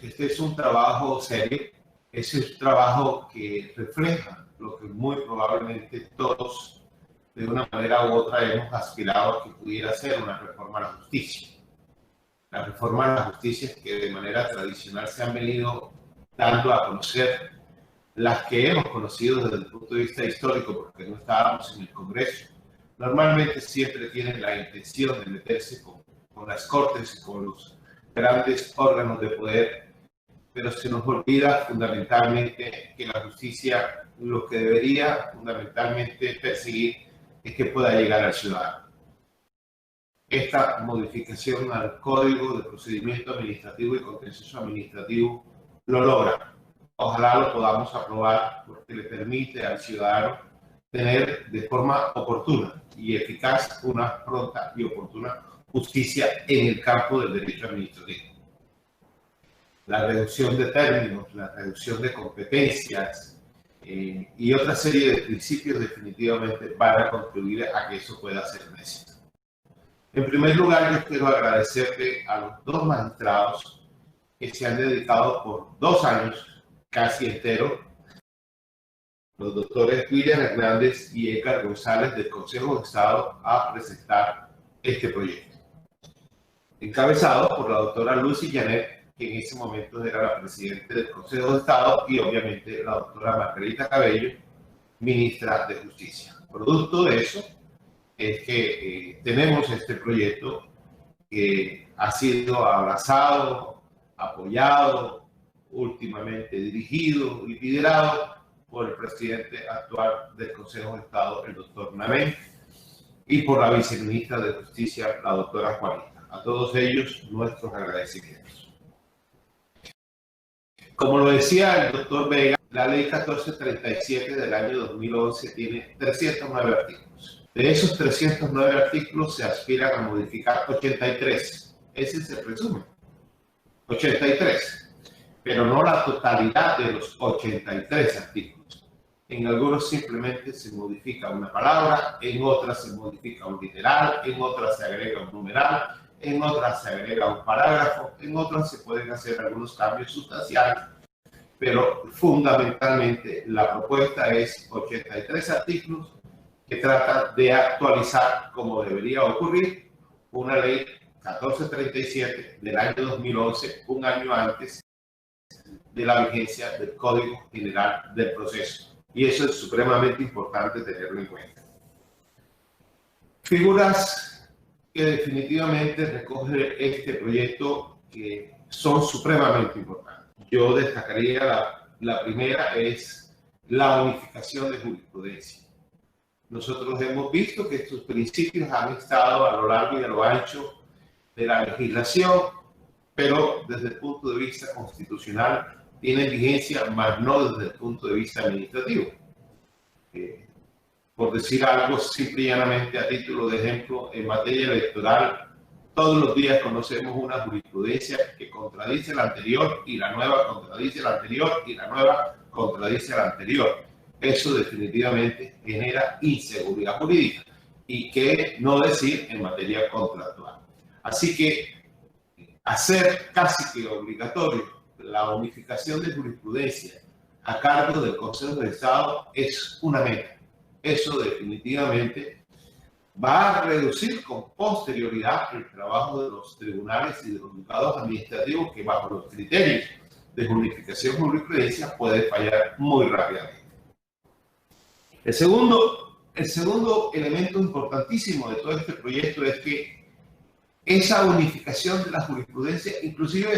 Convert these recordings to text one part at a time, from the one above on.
Este es un trabajo serio, es un trabajo que refleja lo que muy probablemente todos, de una manera u otra, hemos aspirado a que pudiera ser una reforma a la justicia. La reforma a la justicia que de manera tradicional se han venido dando a conocer, las que hemos conocido desde el punto de vista histórico, porque no estábamos en el Congreso, normalmente siempre tienen la intención de meterse con las Cortes y con los grandes órganos de poder, pero se nos olvida fundamentalmente que la justicia lo que debería fundamentalmente perseguir es que pueda llegar al ciudadano. Esta modificación al Código de Procedimiento Administrativo y Contencioso Administrativo lo logra. Ojalá lo podamos aprobar porque le permite al ciudadano tener de forma oportuna y eficaz una pronta y oportuna justicia en el campo del derecho administrativo. La reducción de términos, la reducción de competencias y otra serie de principios definitivamente van a contribuir a que eso pueda ser un éxito. En primer lugar, yo quiero agradecerle a los dos magistrados que se han dedicado por 2 años casi enteros, los doctores William Hernández y Edgar González del Consejo de Estado, a presentar este proyecto. Encabezado por la doctora Lucy Janet, que en ese momento era la presidenta del Consejo de Estado, y obviamente la doctora Margarita Cabello, ministra de Justicia. Producto de eso es que tenemos este proyecto que ha sido abrazado, apoyado, últimamente dirigido y liderado por el presidente actual del Consejo de Estado, el doctor Namén, y por la viceministra de Justicia, la doctora Juanita. A todos ellos, nuestros agradecimientos. Como lo decía el doctor Vega, la ley 1437 del año 2011 tiene 309 artículos. De esos 309 artículos se aspiran a modificar 83. Ese es el resumen. 83. Pero no la totalidad de los 83 artículos. En algunos simplemente se modifica una palabra, en otras se modifica un literal, en otras se agrega un numeral, en otras se agrega un parágrafo, en otras se pueden hacer algunos cambios sustanciales, pero fundamentalmente la propuesta es 83 artículos que tratan de actualizar, como debería ocurrir, una ley 1437 del año 2011, un año antes de la vigencia del Código General del Proceso. Y eso es supremamente importante tenerlo en cuenta. Figuras que definitivamente recoge este proyecto que son supremamente importantes. Yo destacaría la primera es la unificación de jurisprudencia. Nosotros hemos visto que estos principios han estado a lo largo y a lo ancho de la legislación, pero desde el punto de vista constitucional tienen vigencia, más no desde el punto de vista administrativo. Por decir algo, simple y llanamente a título de ejemplo, en materia electoral, todos los días conocemos una jurisprudencia que contradice la anterior y la nueva contradice la anterior y la nueva contradice la anterior. Eso definitivamente genera inseguridad jurídica y qué no decir en materia contractual. Así que hacer casi que obligatorio la unificación de jurisprudencia a cargo del Consejo de Estado es una meta. Eso definitivamente va a reducir con posterioridad el trabajo de los tribunales y de los juzgados administrativos que bajo los criterios de unificación de jurisprudencia puede fallar muy rápidamente. El segundo elemento importantísimo de todo este proyecto es que esa unificación de la jurisprudencia inclusive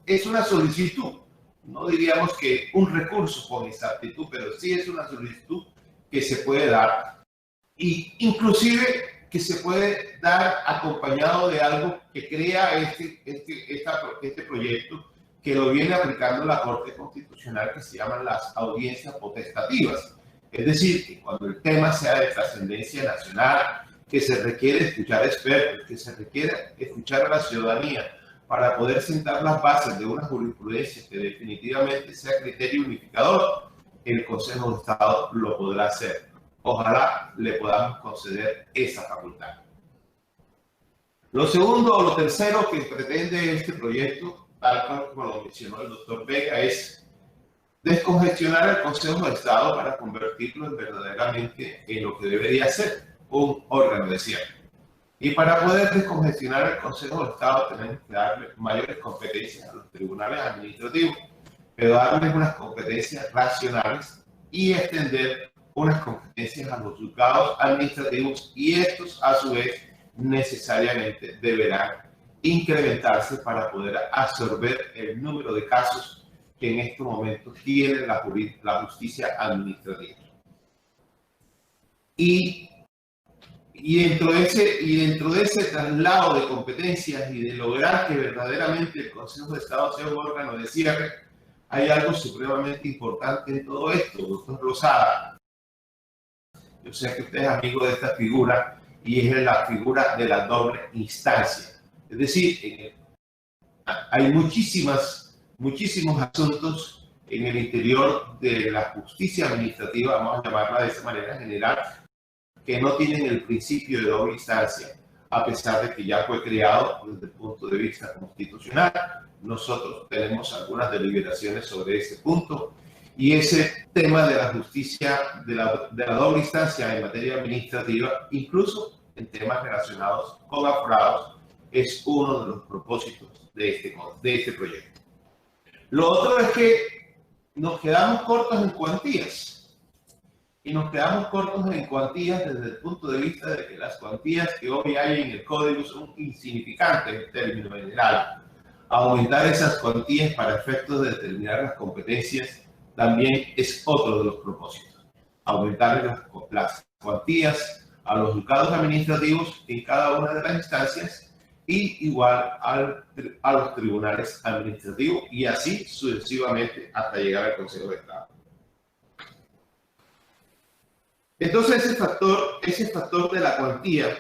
es una solicitud, no diríamos que un recurso con exactitud, pero sí es una solicitud que se puede dar y inclusive que se puede dar acompañado de algo que crea este proyecto que lo viene aplicando la Corte Constitucional, que se llaman las audiencias potestativas. Es decir, que cuando el tema sea de trascendencia nacional, que se requiere escuchar expertos, que se requiere escuchar a la ciudadanía para poder sentar las bases de una jurisprudencia que definitivamente sea criterio unificador, el Consejo de Estado lo podrá hacer. Ojalá le podamos conceder esa facultad. Lo segundo o lo tercero que pretende este proyecto, tal como lo mencionó el doctor Vega, es descongestionar el Consejo de Estado para convertirlo verdaderamente en lo que debería ser, un órgano de cierre. Y para poder descongestionar el Consejo de Estado tenemos que darle mayores competencias a los tribunales administrativos, pero darles unas competencias racionales y extender unas competencias a los juzgados administrativos, y estos a su vez necesariamente deberán incrementarse para poder absorber el número de casos que en estos momentos tiene la justicia administrativa. Y dentro de ese traslado de competencias y de lograr que verdaderamente el Consejo de Estado sea un órgano de cierre, hay algo supremamente importante en todo esto, doctor Lozada. Yo sé que usted es amigo de esta figura, y es la figura de la doble instancia. Es decir, hay muchísimos asuntos en el interior de la justicia administrativa, vamos a llamarla de esa manera general, que no tienen el principio de doble instancia, a pesar de que ya fue creado desde el punto de vista constitucional. Nosotros tenemos algunas deliberaciones sobre ese punto, y ese tema de la justicia, de la doble instancia en materia administrativa, incluso en temas relacionados con aforados, es uno de los propósitos de este proyecto. Lo otro es que nos quedamos cortos en cuantías. Y nos quedamos cortos en cuantías desde el punto de vista de que las cuantías que hoy hay en el código son insignificantes en términos generales. Aumentar esas cuantías para efectos de determinar las competencias también es otro de los propósitos. Aumentar las cuantías a los juzgados administrativos en cada una de las instancias, y igual a los tribunales administrativos, y así sucesivamente hasta llegar al Consejo de Estado. Entonces ese factor de la cuantía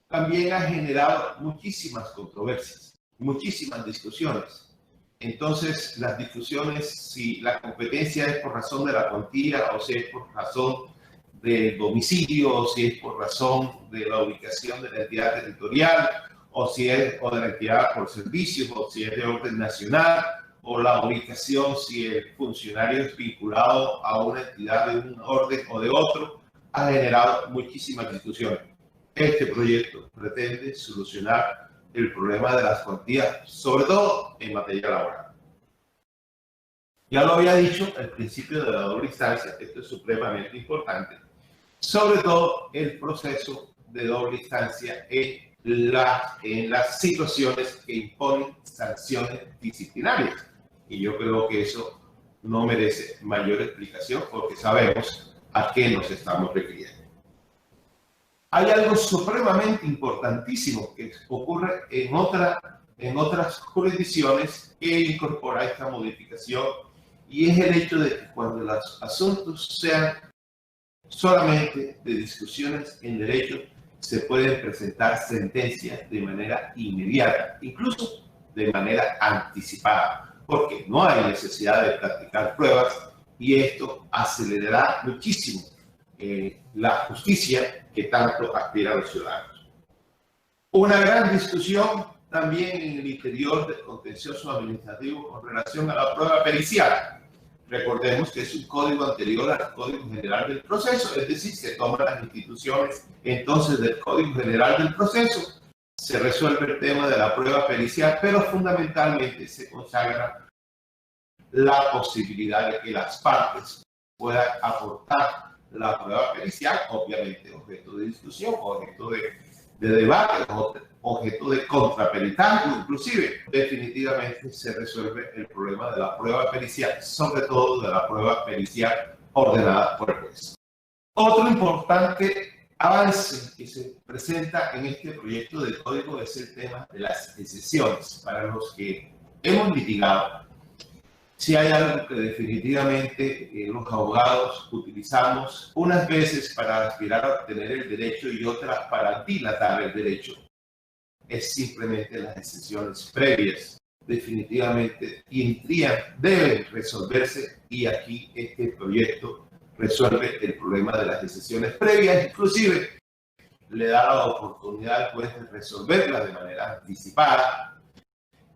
también ha generado muchísimas controversias, muchísimas discusiones. Entonces las discusiones, si la competencia es por razón de la cuantía, o si es por razón del domicilio, o si es por razón de la ubicación de la entidad territorial, o si es de la entidad por servicios, o si es de orden nacional, o la ubicación, si el funcionario es vinculado a una entidad de un orden o de otro, ha generado muchísimas discusiones. Este proyecto pretende solucionar el problema de las cuantías, sobre todo en materia laboral. Ya lo había dicho, el principio de la doble instancia, esto es supremamente importante, sobre todo el proceso de doble instancia en las situaciones que imponen sanciones disciplinarias. Y yo creo que eso no merece mayor explicación, porque sabemos a qué nos estamos refiriendo. Hay algo supremamente importantísimo que ocurre en otras jurisdicciones que incorpora esta modificación, y es el hecho de que cuando los asuntos sean solamente de discusiones en derecho, se pueden presentar sentencias de manera inmediata, incluso de manera anticipada, porque no hay necesidad de practicar pruebas, y esto acelerará muchísimo la justicia que tanto aspiran los ciudadanos. Una gran discusión también en el interior del contencioso administrativo con relación a la prueba pericial. Recordemos que es un código anterior al Código General del Proceso, es decir, se toman las instituciones entonces del Código General del Proceso, se resuelve el tema de la prueba pericial, pero fundamentalmente se consagra la posibilidad de que las partes puedan aportar la prueba pericial, obviamente objeto de discusión, objeto de debate, objeto de contraperitaje, inclusive. Definitivamente se resuelve el problema de la prueba pericial, sobre todo de la prueba pericial ordenada por el juez. Otro importante avance que se presenta en este proyecto de código es el tema de las excepciones. Para los que hemos litigado, si hay algo que definitivamente los abogados utilizamos unas veces para aspirar a obtener el derecho y otras para dilatar el derecho, es simplemente las excepciones previas. Definitivamente deben resolverse, y aquí este proyecto resuelve el problema de las excepciones previas, inclusive le da la oportunidad al juez de resolverlas de manera anticipada,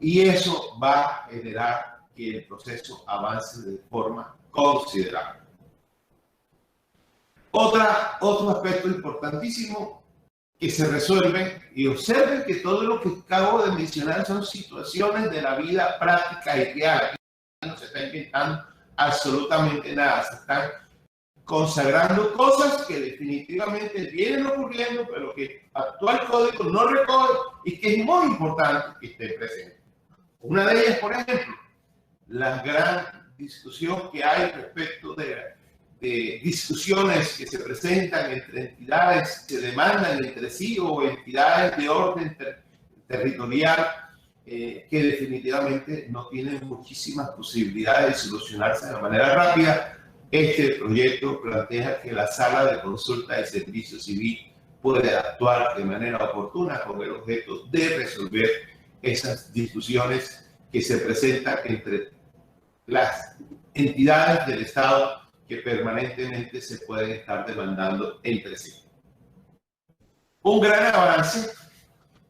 y eso va a generar que el proceso avance de forma considerable. Otro aspecto importantísimo que se resuelve, y observen que todo lo que acabo de mencionar son situaciones de la vida práctica y real. No se está inventando absolutamente nada, se están consagrando cosas que definitivamente vienen ocurriendo, pero que el actual código no recoge y que es muy importante que esté presente. Una de ellas, por ejemplo, la gran discusión que hay respecto de discusiones que se presentan entre entidades que demandan entre sí o entidades de orden territorial que definitivamente no tienen muchísimas posibilidades de solucionarse de manera rápida. Este proyecto plantea que la Sala de Consulta de Servicio Civil puede actuar de manera oportuna con el objeto de resolver esas discusiones que se presentan entre las entidades del Estado que permanentemente se pueden estar demandando entre sí. Un gran avance,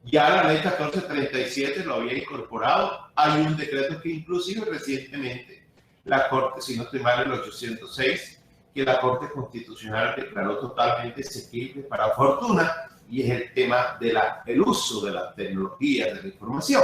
ya la ley 1437 lo había incorporado, hay un decreto que inclusive recientemente la Corte, si no estoy mal, el 806, que la Corte Constitucional declaró totalmente exequible para fortuna, y es el tema del uso de las tecnologías de la información.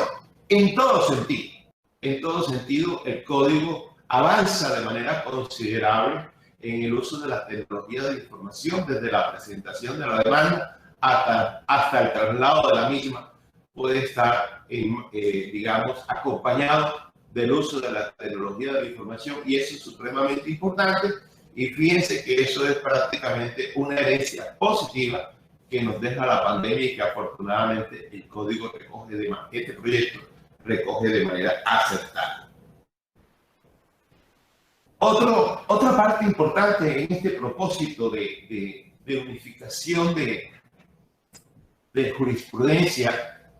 En todo sentido, el código avanza de manera considerable en el uso de las tecnologías de la información, desde la presentación de la demanda hasta el traslado de la misma, puede estar, digamos, acompañado del uso de la tecnología de la información, y eso es supremamente importante. Y fíjense que eso es prácticamente una herencia positiva que nos deja la pandemia y que afortunadamente el código recoge este proyecto recoge de manera acertada. Otra parte importante en este propósito de unificación de jurisprudencia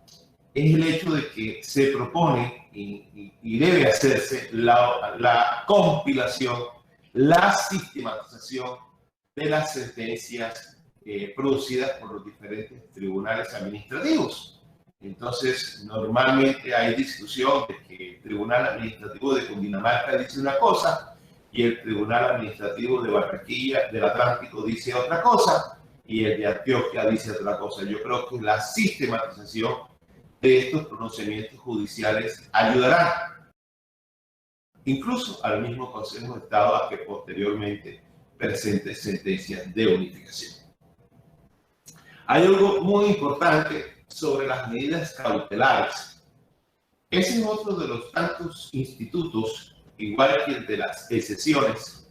es el hecho de que se propone y debe hacerse la compilación, la sistematización de las sentencias producidas por los diferentes tribunales administrativos. Entonces, normalmente hay discusión de que el Tribunal Administrativo de Cundinamarca dice una cosa y el Tribunal Administrativo de Barranquilla del Atlántico dice otra cosa y el de Antioquia dice otra cosa. Yo creo que la sistematización de estos pronunciamientos judiciales ayudará incluso al mismo Consejo de Estado a que posteriormente presente sentencias de unificación. Hay algo muy importante sobre las medidas cautelares. Ese es otro de los tantos institutos, igual que el de las excepciones,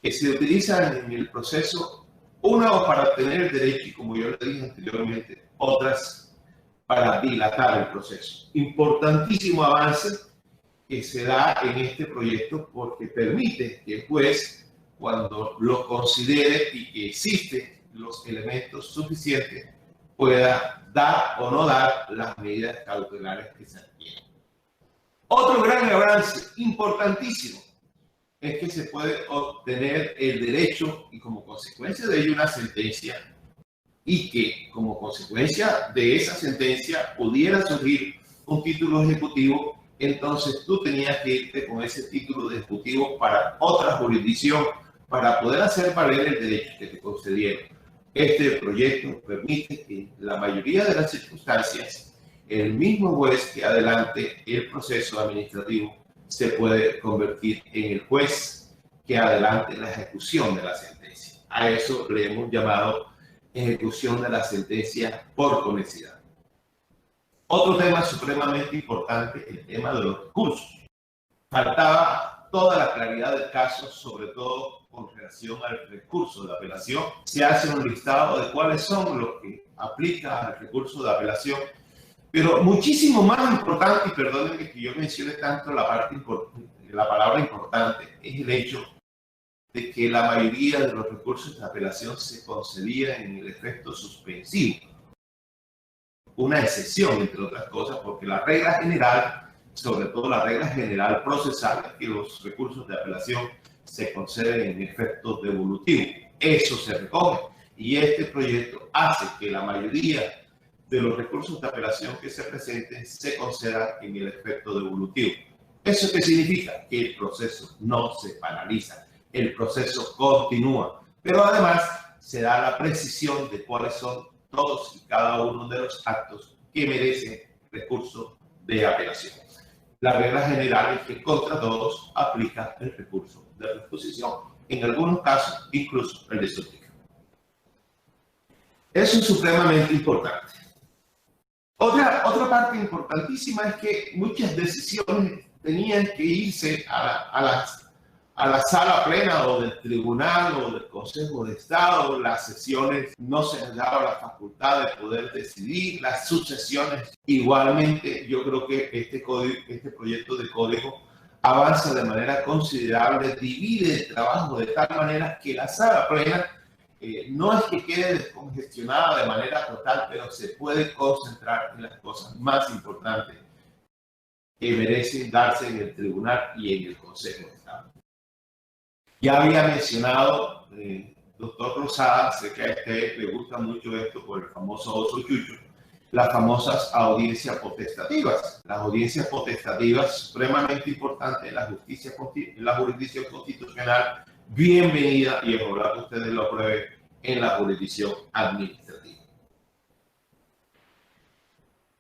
que se utilizan en el proceso, una para obtener el derecho y, como yo le dije anteriormente, otras para dilatar el proceso. Importantísimo avance que se da en este proyecto porque permite que el juez, cuando lo considere y que existen los elementos suficientes, pueda dar o no dar las medidas cautelares que se requieren. Otro gran avance importantísimo es que se puede obtener el derecho y como consecuencia de ello una sentencia, y que como consecuencia de esa sentencia pudiera surgir un título ejecutivo. Entonces tú tenías que irte con ese título de ejecutivo para otra jurisdicción para poder hacer valer el derecho que te concedieron. Este proyecto permite que en la mayoría de las circunstancias el mismo juez que adelante el proceso administrativo se puede convertir en el juez que adelante la ejecución de la sentencia. A eso le hemos llamado ejecución de la sentencia por conexidad. Otro tema supremamente importante, el tema de los recursos. Faltaba toda la claridad del caso, sobre todo con relación al recurso de apelación. Se hace un listado de cuáles son los que aplica al recurso de apelación, pero muchísimo más importante, y perdónenme que yo mencione tanto la palabra importante, es el hecho de que la mayoría de los recursos de apelación se concedían en el efecto suspensivo. Una excepción, entre otras cosas, porque la regla general, sobre todo la regla general procesal, es que los recursos de apelación se conceden en efecto devolutivo. Eso se recoge y este proyecto hace que la mayoría de los recursos de apelación que se presenten se concedan en el efecto devolutivo. ¿Eso qué significa? Que el proceso no se paraliza, el proceso continúa, pero además se da la precisión de cuáles son todos y cada uno de los actos que merecen recurso de apelación. La regla general es que contra todos aplica el recurso de reposición, en algunos casos incluso el de súplica. Eso es supremamente importante. Otra parte importantísima es que muchas decisiones tenían que irse a la sala plena o del tribunal o del Consejo de Estado. Las sesiones no se les daba la facultad de poder decidir, las sucesiones. Igualmente, yo creo que este proyecto de código avanza de manera considerable, divide el trabajo de tal manera que la sala plena no es que quede descongestionada de manera total, pero se puede concentrar en las cosas más importantes que merecen darse en el tribunal y en el Consejo de Estado. Ya había mencionado, doctor Rosada, sé que a usted le gusta mucho esto por el famoso oso chucho, las famosas audiencias potestativas. Las audiencias potestativas, supremamente importantes en la jurisdicción constitucional, bienvenida, y ojalá que ustedes lo aprueben en la jurisdicción administrativa.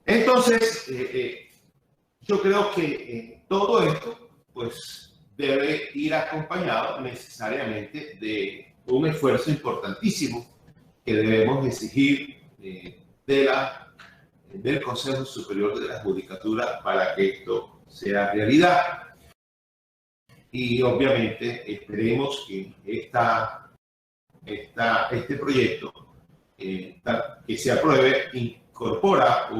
Entonces, yo creo que todo esto pues debe ir acompañado necesariamente de un esfuerzo importantísimo que debemos exigir del Consejo Superior de la Judicatura para que esto sea realidad. Y obviamente esperemos que este proyecto que se apruebe incorpora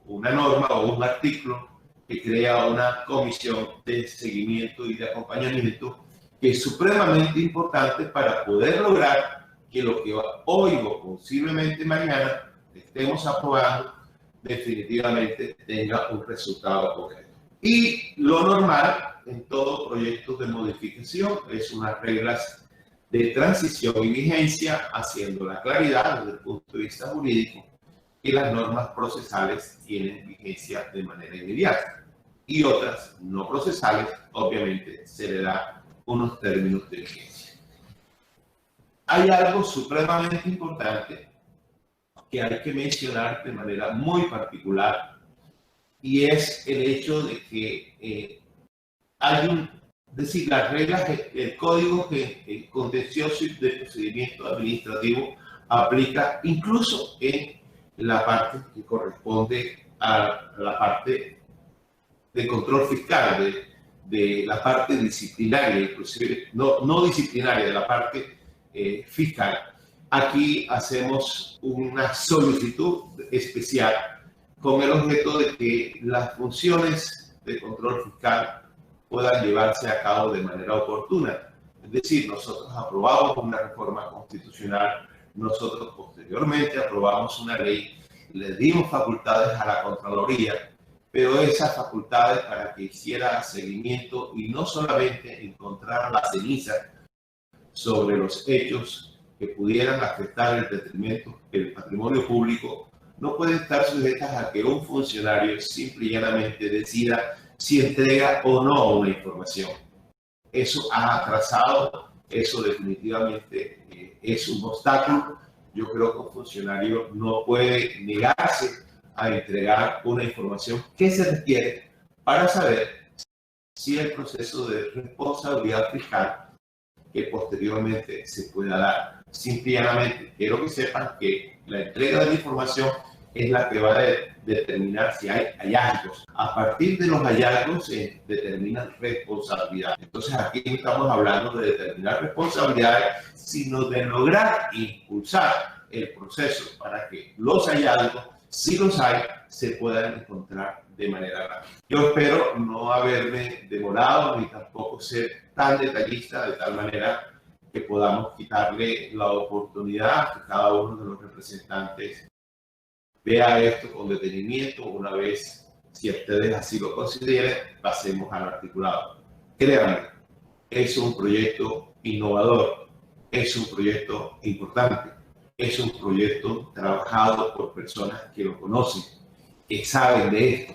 una norma o un artículo que crea una comisión de seguimiento y de acompañamiento que es supremamente importante para poder lograr que lo que hoy o posiblemente mañana estemos aprobando definitivamente tenga un resultado concreto. Y lo normal en todo proyecto de modificación es unas reglas de transición y vigencia, haciendo la claridad desde el punto de vista jurídico que las normas procesales tienen vigencia de manera inmediata y otras no procesales, obviamente, se le da unos términos de vigencia. Hay algo supremamente importante que hay que mencionar de manera muy particular y es el hecho de que las reglas, el código contencioso y de procedimiento administrativo aplica incluso en la parte que corresponde a la parte de control fiscal, de la parte disciplinaria, inclusive no disciplinaria, de la parte fiscal. Aquí hacemos una solicitud especial con el objeto de que las funciones de control fiscal puedan llevarse a cabo de manera oportuna. Es decir, nosotros aprobamos una reforma constitucional, nosotros posteriormente aprobamos una ley, le dimos facultades a la Contraloría, pero esas facultades para que hiciera seguimiento y no solamente encontrar la ceniza sobre los hechos que pudieran afectar el detrimento del patrimonio público, no pueden estar sujetas a que un funcionario simple y llanamente decida si entrega o no una información. Eso ha atrasado, eso definitivamente es un obstáculo. Yo creo que un funcionario no puede negarse a entregar una información que se requiere para saber si el proceso de responsabilidad fiscal que posteriormente se pueda dar. Simple y llanamente, quiero que sepan que la entrega de la información es la que va a determinar si hay hallazgos. A partir de los hallazgos se determinan responsabilidades. Entonces aquí no estamos hablando de determinar responsabilidades, sino de lograr impulsar el proceso para que los hallazgos, si los hay, se puedan encontrar de manera rápida. Yo espero no haberme demorado ni tampoco ser tan detallista de tal manera que podamos quitarle la oportunidad a que cada uno de los representantes vea esto con detenimiento. Una vez, si ustedes así lo consideren, pasemos al articulado. Créanme, es un proyecto innovador, es un proyecto importante, es un proyecto trabajado por personas que lo conocen, que saben de esto,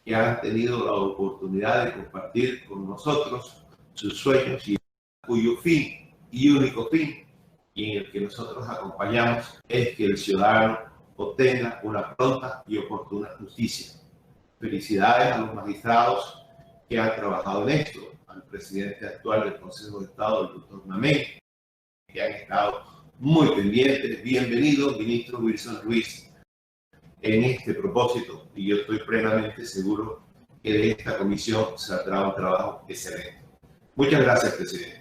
que han tenido la oportunidad de compartir con nosotros sus sueños y cuyo fin y único fin, y en el que nosotros acompañamos, es que el ciudadano obtenga una pronta y oportuna justicia. Felicidades a los magistrados que han trabajado en esto, al presidente actual del Consejo de Estado, el doctor Mamey, que han estado muy pendientes. Bienvenido, ministro Wilson Ruiz, en este propósito, y yo estoy plenamente seguro que de esta comisión saldrá un trabajo excelente. Muchas gracias, presidente.